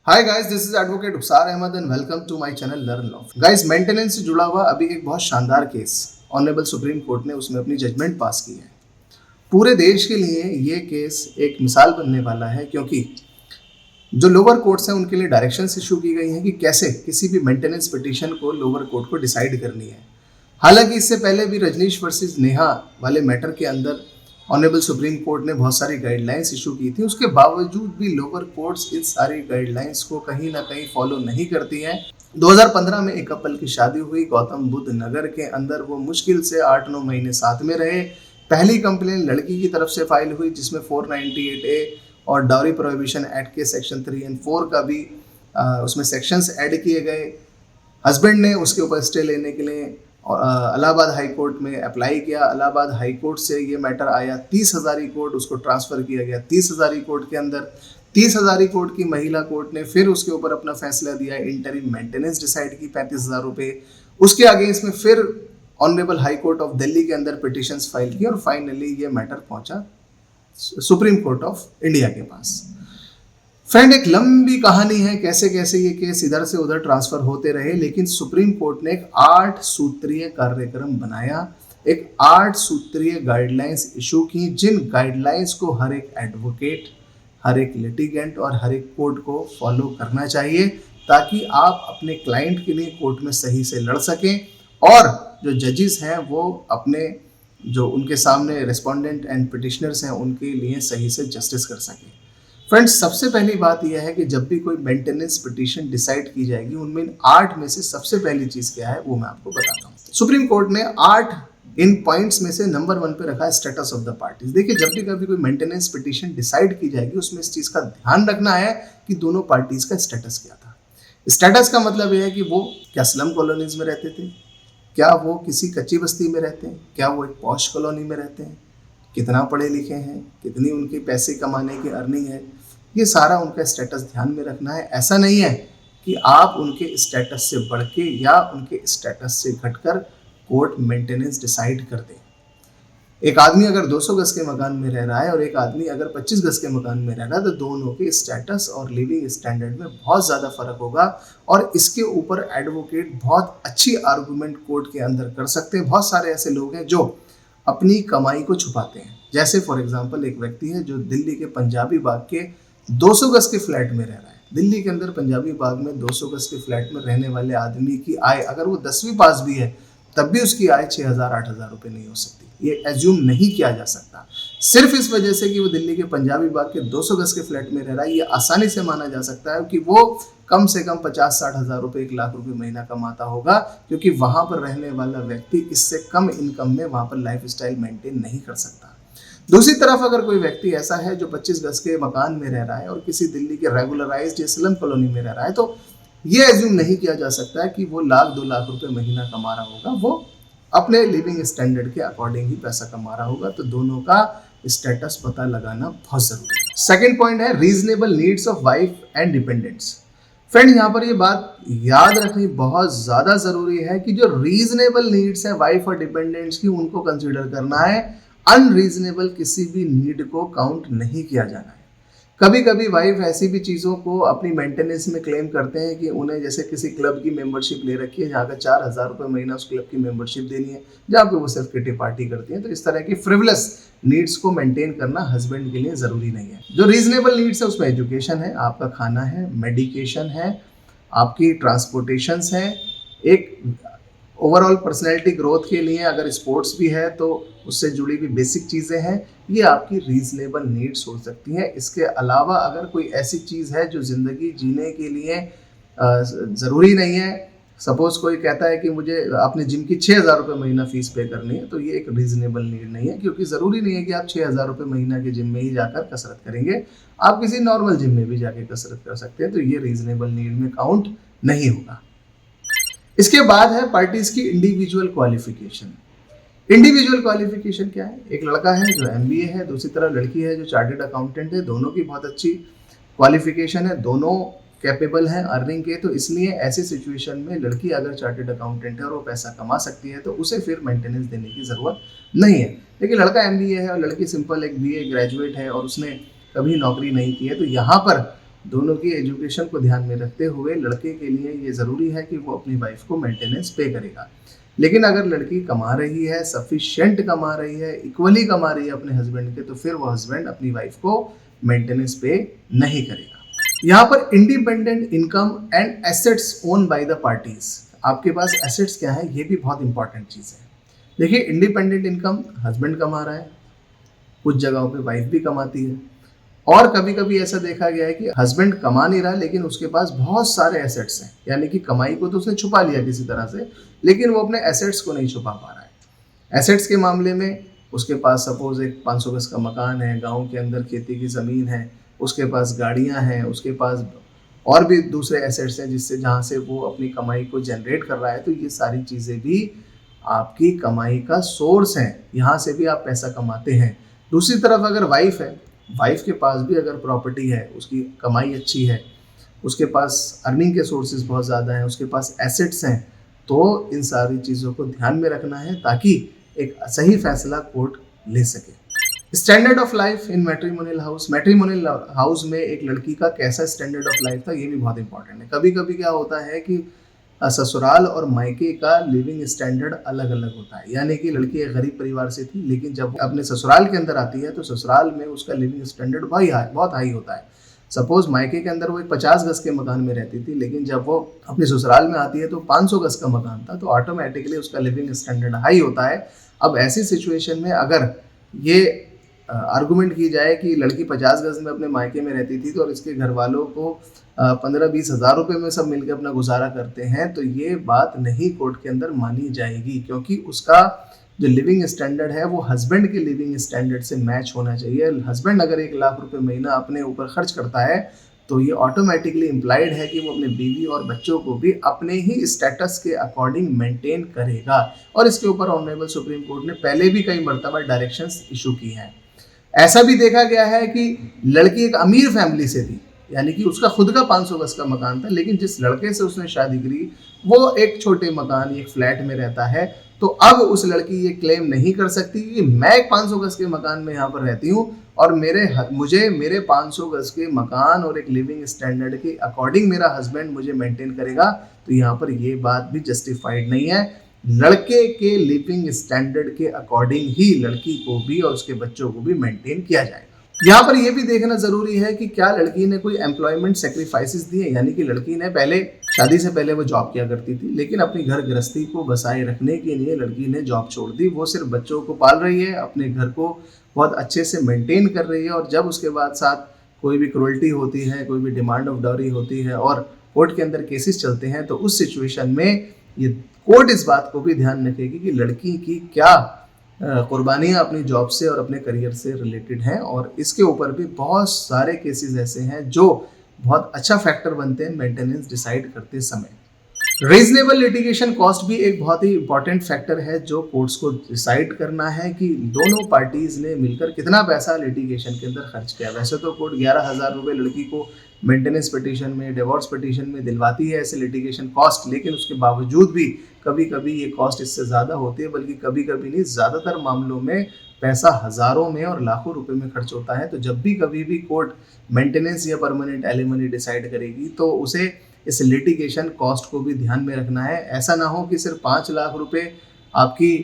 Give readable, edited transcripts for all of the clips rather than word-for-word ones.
Hi guys, this is advocate Upsar Ahmad and welcome to my channel learn law. Guys, maintenance से जुड़ा हुआ अभी एक बहुत शानदार केस ऑनरेबल सुप्रीम कोर्ट ने उसमें अपनी जजमेंट पास की है। पूरे देश के लिए ये केस एक मिसाल बनने वाला है, क्योंकि जो लोअर कोर्ट्स हैं उनके लिए डायरेक्शंस इशू की गई हैं कि कैसे किसी भी मेंटेनेंस पिटीशन को लोअर कोर्ट को डिसाइड करनी है। हालांकि इससे पहले भी रजनीश वर्सेस नेहा वाले मैटर के अंदर ऑनरेबल सुप्रीम कोर्ट ने बहुत सारी गाइडलाइंस इशू की थी। उसके बावजूद भी लोअर कोर्ट्स इन सारी गाइडलाइंस को कहीं ना कहीं फॉलो नहीं करती हैं। 2015 में एक कपल की शादी हुई गौतम बुद्ध नगर के अंदर। वो मुश्किल से 8-9 महीने साथ में रहे। पहली कंप्लेन लड़की की तरफ से फाइल हुई, जिसमें 498A और डाउरी प्रोहिबिशन एक्ट के सेक्शन 3 और 4 का भी उसमें सेक्शंस ऐड किए गए। हस्बैंड ने उसके ऊपर स्टे लेने के लिए इलाहाबाद हाई कोर्ट में अप्लाई किया। इलाहाबाद हाई कोर्ट से ये मैटर आया 30 हज़ारी कोर्ट, उसको ट्रांसफ़र किया गया 30 हज़ारी कोर्ट के अंदर। 30 हज़ारी कोर्ट की महिला कोर्ट ने फिर उसके ऊपर अपना फैसला दिया, इंटरिम मेंटेनेंस डिसाइड की 35,000 रुपये। उसके अगेंस्ट में फिर honourable high court of Delhi के अंदर पिटिशंस फाइल की और फाइनली ये मैटर पहुंचा सुप्रीम कोर्ट ऑफ इंडिया के पास। फ्रेंड, एक लंबी कहानी है कैसे कैसे ये केस इधर से उधर ट्रांसफर होते रहे, लेकिन सुप्रीम कोर्ट ने एक 8 सूत्रीय कार्यक्रम बनाया, एक 8 सूत्रीय गाइडलाइंस इशू की, जिन गाइडलाइंस को हर एक एडवोकेट, हर एक लिटिगेंट और हर एक कोर्ट को फॉलो करना चाहिए, ताकि आप अपने क्लाइंट के लिए कोर्ट में सही से लड़ सकें और जो जजेस हैं वो अपने जो उनके सामने रेस्पोंडेंट एंड पिटिशनर्स हैं उनके लिए सही से जस्टिस कर सकें। फ्रेंड्स, सबसे पहली बात यह है कि जब भी कोई मेंटेनेंस पिटीशन डिसाइड की जाएगी, उनमें 8 में से सबसे पहली चीज क्या है वो मैं आपको बताता हूँ। सुप्रीम कोर्ट ने 8 इन पॉइंट्स में से नंबर 1 पे रखा है स्टेटस ऑफ द पार्टीज। देखिए, जब भी कभी कोई मेंटेनेंस पिटीशन डिसाइड की जाएगी, उसमें इस चीज का ध्यान रखना है कि दोनों पार्टीज का स्टेटस क्या था। स्टेटस का मतलब यह है कि वो क्या स्लम कॉलोनीज में रहते थे, क्या वो किसी कच्ची बस्ती में रहते हैं, क्या वो एक पॉश कॉलोनी में रहते हैं, कितना पढ़े लिखे हैं, कितनी उनकी पैसे कमाने की अर्निंग है, ये सारा उनका स्टेटस ध्यान में रखना है। ऐसा नहीं है कि आप उनके स्टेटस से बढ़ के या उनके स्टेटस से घटकर कोर्ट मेंटेनेंस डिसाइड कर दे। एक आदमी अगर 200 गज के मकान में रह रहा है और एक आदमी अगर 25 गज के मकान में रह रहा है, तो दोनों के स्टेटस और लिविंग स्टैंडर्ड में बहुत ज़्यादा फर्क होगा और इसके ऊपर एडवोकेट बहुत अच्छी आर्गूमेंट कोर्ट के अंदर कर सकते हैं। बहुत सारे ऐसे लोग हैं जो अपनी कमाई को छुपाते हैं। जैसे फॉर एग्जाम्पल एक व्यक्ति है जो दिल्ली के पंजाबी बाग के 200 गज के फ्लैट में रह रहा है। दिल्ली के अंदर पंजाबी बाग में 200 गज के फ्लैट में रहने वाले आदमी की आय, अगर वो 10वीं पास भी है, तब भी उसकी आय 6,000-8,000 रुपये नहीं हो सकती। ये एज्यूम नहीं किया जा सकता। सिर्फ इस वजह से कि वो दिल्ली के पंजाबी बाग के 200 गज के फ्लैट में रह रहा है, ये आसानी से माना जा सकता है कि वो कम से कम 50-60 हज़ार रुपये, 1 लाख रुपये महीना कमाता होगा, क्योंकि वहाँ पर रहने वाला व्यक्ति इससे कम इनकम में वहाँ पर लाइफ स्टाइल मेंटेन नहीं कर सकता। दूसरी तरफ अगर कोई व्यक्ति ऐसा है जो 25 गज के मकान में रह रहा है और किसी दिल्ली के रेगुलराइज्ड या स्लम कॉलोनी में रह रहा है, तो ये एज्यूम नहीं किया जा सकता है कि वो 1-2 लाख रुपए महीना कमा रहा होगा। वो अपने लिविंग स्टैंडर्ड के अकॉर्डिंग ही पैसा कमा रहा होगा। तो दोनों का स्टेटस पता लगाना बहुत जरूरी है। सेकेंड पॉइंट है reasonable needs of wife and dependents. Friend, यहाँ पर ये बात याद रखनी बहुत ज़्यादा ज़रूरी है कि जो रीजनेबल नीड्स हैं वाइफ और डिपेंडेंट्स की, उनको कंसिडर करना है। अनरीजनेबल किसी भी नीड को काउंट नहीं किया जाना है। कभी कभी वाइफ ऐसी भी चीज़ों को अपनी मेंटेनेंस में क्लेम करते हैं कि उन्हें जैसे किसी क्लब की मेंबरशिप ले रखी है, जहाँ का 4,000 रुपये महीना उस क्लब की मेंबरशिप देनी है, जहाँ पे वो सिर्फ किटी पार्टी करती हैं। तो इस तरह की फ्रिवलेस नीड्स को मेंटेन करना हस्बैंड के लिए ज़रूरी नहीं है। जो रीजनेबल नीड्स है उसमें एजुकेशन है, आपका खाना है, मेडिकेशन है, आपकी ट्रांसपोर्टेशंस है, एक ओवरऑल पर्सनैलिटी ग्रोथ के लिए अगर स्पोर्ट्स भी है तो उससे जुड़ी हुई बेसिक चीज़ें हैं, ये आपकी रीजनेबल नीड्स हो सकती हैं। इसके अलावा अगर कोई ऐसी चीज़ है जो ज़िंदगी जीने के लिए ज़रूरी नहीं है, सपोज़ कोई कहता है कि मुझे अपने जिम की 6,000 रुपये महीना फीस पे करनी है, तो ये एक रीजनेबल नीड नहीं है, क्योंकि ज़रूरी नहीं है कि आप 6,000 रुपये महीना के जिम में ही जाकर कसरत करेंगे। आप किसी नॉर्मल जिम में भी जाकर कसरत कर सकते हैं, तो ये रीजनेबल नीड में काउंट नहीं होगा। इसके बाद है पार्टीज की इंडिविजुअल क्वालिफिकेशन। इंडिविजुअल क्वालिफिकेशन क्या है? एक लड़का है जो MBA है, दूसरी तरफ लड़की है जो चार्टर्ड अकाउंटेंट है। दोनों की बहुत अच्छी क्वालिफिकेशन है, दोनों कैपेबल हैं अर्निंग के। तो इसलिए ऐसी सिचुएशन में लड़की अगर चार्टर्ड अकाउंटेंट है और वो पैसा कमा सकती है, तो उसे फिर मेंटेनेंस देने की ज़रूरत नहीं है। लेकिन लड़का MBA है और लड़की सिंपल एक BA ग्रेजुएट है और उसने कभी नौकरी नहीं की है, तो यहाँ पर दोनों की एजुकेशन को ध्यान में रखते हुए लड़के के लिए ये ज़रूरी है कि वो अपनी वाइफ को मेंटेनेंस पे करेगा। लेकिन अगर लड़की कमा रही है, सफिशिएंट कमा रही है, इक्वली कमा रही है अपने हस्बैंड के, तो फिर वो हस्बैंड अपनी वाइफ को मेंटेनेंस पे नहीं करेगा। यहाँ पर independent income and assets own by the parties, आपके पास एसेट्स क्या है, ये भी बहुत इंपॉर्टेंट चीज़ है। देखिए, इंडिपेंडेंट इनकम हस्बैंड कमा रहा है, कुछ जगहों पे वाइफ भी कमाती है, और कभी कभी ऐसा देखा गया है कि हस्बैंड कमा नहीं रहा लेकिन उसके पास बहुत सारे एसेट्स हैं, यानी कि कमाई को तो उसने छुपा लिया किसी तरह से, लेकिन वो अपने एसेट्स को नहीं छुपा पा रहा है। एसेट्स के मामले में उसके पास सपोज एक 500 गज का मकान है, गांव के अंदर खेती की ज़मीन है, उसके पास गाड़ियां हैं, उसके पास और भी दूसरे एसेट्स हैं जिससे जहाँ से वो अपनी कमाई को जनरेट कर रहा है। तो ये सारी चीज़ें भी आपकी कमाई का सोर्स हैं, यहाँ से भी आप पैसा कमाते हैं। दूसरी तरफ अगर वाइफ है, वाइफ के पास भी अगर प्रॉपर्टी है, उसकी कमाई अच्छी है, उसके पास अर्निंग के सोर्सेज बहुत ज़्यादा हैं, उसके पास एसेट्स हैं, तो इन सारी चीज़ों को ध्यान में रखना है ताकि एक सही फैसला कोर्ट ले सके। Standard of life in matrimonial house, matrimonial house में एक लड़की का कैसा स्टैंडर्ड ऑफ लाइफ था, ये भी बहुत इंपॉर्टेंट है। कभी कभी क्या होता है कि ससुराल और मायके का लिविंग स्टैंडर्ड अलग अलग होता है, यानी कि लड़की एक गरीब परिवार से थी लेकिन जब अपने ससुराल के अंदर आती है तो ससुराल में उसका लिविंग स्टैंडर्ड बहुत हाई होता है। सपोज मायके के अंदर वो एक 50 गज के मकान में रहती थी, लेकिन जब वो अपने ससुराल में आती है तो 500 गज का मकान था, तो ऑटोमेटिकली उसका लिविंग स्टैंडर्ड हाई होता है। अब ऐसी सिचुएशन में अगर ये आर्गूमेंट की जाए कि लड़की 50 गज में अपने मायके में रहती थी तो और इसके घर वालों को 15-20 हज़ार रुपये में सब मिलकर अपना गुजारा करते हैं, तो ये बात नहीं कोर्ट के अंदर मानी जाएगी, क्योंकि उसका जो लिविंग स्टैंडर्ड है वो हस्बैंड के लिविंग स्टैंडर्ड से मैच होना चाहिए। हस्बैंड अगर 1 लाख रुपए महीना अपने ऊपर खर्च करता है तो ये ऑटोमेटिकली इम्प्लाइड है कि वो अपने बीवी और बच्चों को भी अपने ही स्टेटस के अकॉर्डिंग मेंटेन करेगा। और इसके ऊपर ऑनरेबल सुप्रीम कोर्ट ने पहले भी कई मरतबा डायरेक्शंस इशू की हैं। ऐसा भी देखा गया है कि लड़की एक अमीर फैमिली से थी, यानी कि उसका खुद का 500 गज का मकान था, लेकिन जिस लड़के से उसने शादी करी वो एक छोटे मकान, एक फ्लैट में रहता है, तो अब उस लड़की ये क्लेम नहीं कर सकती कि मैं एक 500 गज के मकान में यहाँ पर रहती हूँ और मुझे मेरे 500 गज के मकान और एक लिविंग स्टैंडर्ड के अकॉर्डिंग मेरा हस्बैंड मुझे मेंटेन करेगा। तो यहाँ पर ये बात भी जस्टिफाइड नहीं है। लड़के के लिविंग स्टैंडर्ड के अकॉर्डिंग ही लड़की को भी और उसके बच्चों को भी मेंटेन किया जाएगा। यहाँ पर यह भी देखना जरूरी है कि क्या लड़की ने कोई एम्प्लॉयमेंट सेक्रीफाइसेस दिए, यानी कि लड़की ने पहले शादी से पहले वो जॉब किया करती थी, लेकिन अपनी घर गृहस्थी को बसाए रखने के लिए लड़की ने जॉब छोड़ दी। वो सिर्फ बच्चों को पाल रही है, अपने घर को बहुत अच्छे से मेंटेन कर रही है, और जब उसके बाद साथ कोई भी क्रूअल्टी होती है, कोई भी डिमांड ऑफ डाउरी होती है और कोर्ट के अंदर केसेस चलते हैं, तो उस सिचुएशन में ये कोर्ट इस बात को भी ध्यान रखेगी कि लड़की की क्या कुर्बानियाँ अपनी जॉब से और अपने करियर से रिलेटेड हैं। और इसके ऊपर भी बहुत सारे केसेस ऐसे हैं जो बहुत अच्छा फैक्टर बनते हैं मेंटेनेंस डिसाइड करते समय। रीजनेबल लिटिगेशन कॉस्ट भी एक बहुत ही इंपॉर्टेंट फैक्टर है जो कोर्ट्स को डिसाइड करना है कि दोनों पार्टीज ने मिलकर कितना पैसा लिटिगेशन के अंदर खर्च किया। वैसे तो कोर्ट 11,000 रुपये लड़की को मेंटेनेंस पिटीशन में, डिवोर्स पिटीशन में दिलवाती है ऐसे लिटिगेशन कॉस्ट, लेकिन उसके बावजूद भी कभी कभी ये कॉस्ट इससे ज़्यादा होती है, बल्कि कभी कभी नहीं, ज़्यादातर मामलों में पैसा हज़ारों में और लाखों रुपए में खर्च होता है। तो जब भी कभी भी कोर्ट मेंटेनेंस या परमानेंट एलिमनी डिसाइड करेगी तो उसे इस लिटिगेशन कॉस्ट को भी ध्यान में रखना है। ऐसा ना हो कि सिर्फ 5 लाख रुपए आपकी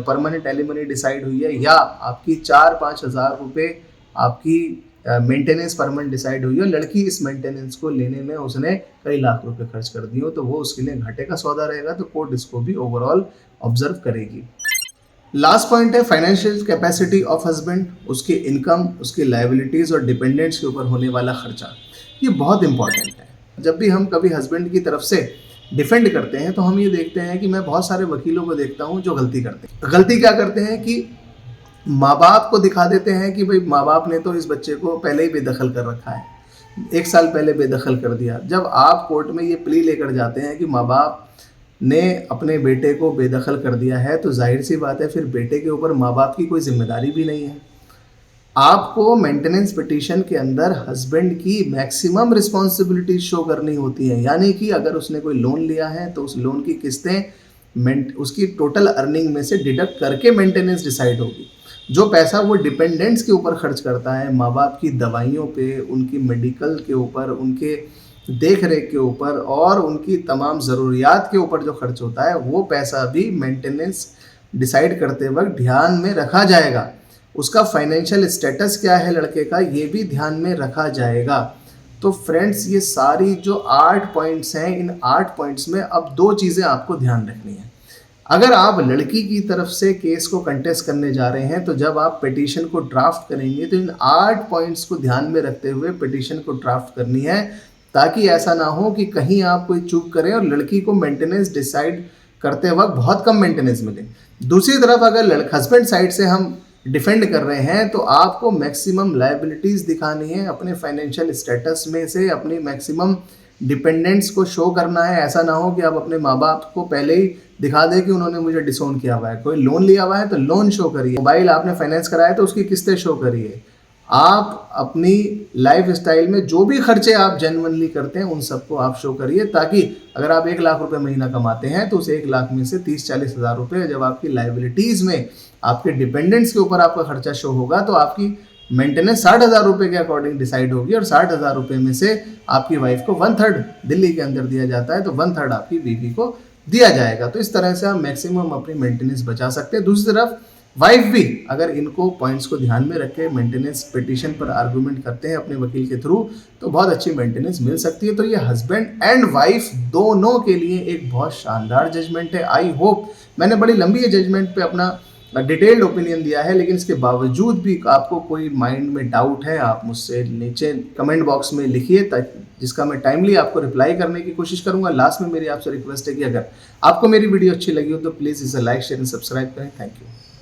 परमानेंट एलिमनी डिसाइड हुई है या आपकी 4-5 हज़ार रुपये आपकी मेंटेनेंस परमानेंट डिसाइड हुई है, लड़की इस मेंटेनेंस को लेने में उसने कई लाख रुपए खर्च कर दिए हो, तो वो उसके लिए घाटे का सौदा रहेगा। तो कोर्ट इसको भी ओवरऑल ऑब्जर्व करेगी। लास्ट पॉइंट है फाइनेंशियल कैपेसिटी ऑफ हस्बैंड, उसकी इनकम, उसकी लायबिलिटीज़ और डिपेंडेंट्स के ऊपर होने वाला खर्चा। ये बहुत इंपॉर्टेंट है। जब भी हम कभी हस्बैंड की तरफ से डिफेंड करते हैं तो हम ये देखते हैं कि मैं बहुत सारे वकीलों को देखता हूँ जो गलती करते हैं। गलती क्या करते हैं कि माँ बाप को दिखा देते हैं कि भाई माँ बाप ने तो इस बच्चे को पहले ही बेदखल कर रखा है, 1 साल पहले बेदखल कर दिया। जब आप कोर्ट में ये प्ली लेकर जाते हैं कि माँ बाप ने अपने बेटे को बेदखल कर दिया है, तो जाहिर सी बात है फिर बेटे के ऊपर माँ बाप की कोई जिम्मेदारी भी नहीं है। आपको मेंटेनेंस पिटीशन के अंदर हस्बैंड की मैक्सिमम रिस्पॉन्सिबिलिटी शो करनी होती है, यानी कि अगर उसने कोई लोन लिया है तो उस लोन की किस्तें उसकी टोटल अर्निंग में से डिडक्ट करके मेंटेनेंस डिसाइड होगी। जो पैसा वो डिपेंडेंट्स के ऊपर खर्च करता है, माँ बाप की दवाइयों पे, उनकी मेडिकल के ऊपर, उनके देख रेख के ऊपर और उनकी तमाम ज़रूरियात के ऊपर जो खर्च होता है, वो पैसा भी मेंटेनेंस डिसाइड करते वक्त ध्यान में रखा जाएगा। उसका फाइनेंशियल स्टेटस क्या है लड़के का, ये भी ध्यान में रखा जाएगा। तो फ्रेंड्स, ये सारी जो 8 पॉइंट्स हैं, इन 8 पॉइंट्स में अब 2 चीज़ें आपको ध्यान रखनी है। अगर आप लड़की की तरफ से केस को कंटेस्ट करने जा रहे हैं, तो जब आप पिटीशन को ड्राफ्ट करेंगे तो इन 8 पॉइंट्स को ध्यान में रखते हुए पिटीशन को ड्राफ्ट करनी है, ताकि ऐसा ना हो कि कहीं आप कोई चूक करें और लड़की को मेंटेनेंस डिसाइड करते वक्त बहुत कम मेंटेनेंस मिले। दूसरी तरफ अगर हस्बैंड साइड से हम डिफेंड कर रहे हैं, तो आपको मैक्सिमम लायबिलिटीज़ दिखानी है, अपने फाइनेंशियल स्टेटस में से अपनी मैक्सिमम डिपेंडेंट्स को शो करना है। ऐसा ना हो कि आप अपने माँ बाप को पहले ही दिखा दें कि उन्होंने मुझे डिसोन किया हुआ है। कोई लोन लिया हुआ है तो लोन शो करिए, मोबाइल आपने फाइनेंस कराया है तो उसकी किस्तें शो करिए। आप अपनी लाइफ स्टाइल में जो भी खर्चे आप जेन्युइनली करते हैं उन सबको आप शो करिए, ताकि अगर आप 1 लाख रुपए महीना कमाते हैं तो उस 1 लाख में से 30-40 हज़ार रुपये जब आपकी लाइबिलिटीज़ में आपके डिपेंडेंट्स के ऊपर आपका खर्चा शो होगा, तो आपकी मेंटेनेंस 60,000 रुपये के अकॉर्डिंग डिसाइड होगी। और 60,000 रुपये में से आपकी वाइफ को 1/3 दिल्ली के अंदर दिया जाता है, तो 1/3 आपकी बीवी को दिया जाएगा। तो इस तरह से आप मैक्सिमम अपनी मेंटेनेंस बचा सकते हैं। दूसरी तरफ वाइफ भी अगर इनको पॉइंट्स को ध्यान में रख के मेंटेनेंस पिटीशन पर आर्गूमेंट करते हैं अपने वकील के थ्रू, तो बहुत अच्छी मेंटेनेंस मिल सकती है। तो ये हस्बैंड एंड वाइफ दोनों के लिए एक बहुत शानदार जजमेंट है। आई होप मैंने बड़ी लंबी जजमेंट पे अपना डिटेल्ड ओपिनियन दिया है, लेकिन इसके बावजूद भी आपको कोई माइंड में डाउट है, आप मुझसे नीचे कमेंट बॉक्स में लिखिए, जिसका मैं टाइमली आपको रिप्लाई करने की कोशिश करूंगा। लास्ट में मेरी आपसे रिक्वेस्ट है कि अगर आपको मेरी वीडियो अच्छी लगी हो तो प्लीज़ इसे लाइक, शेयर एंड सब्सक्राइब करें। Thank you.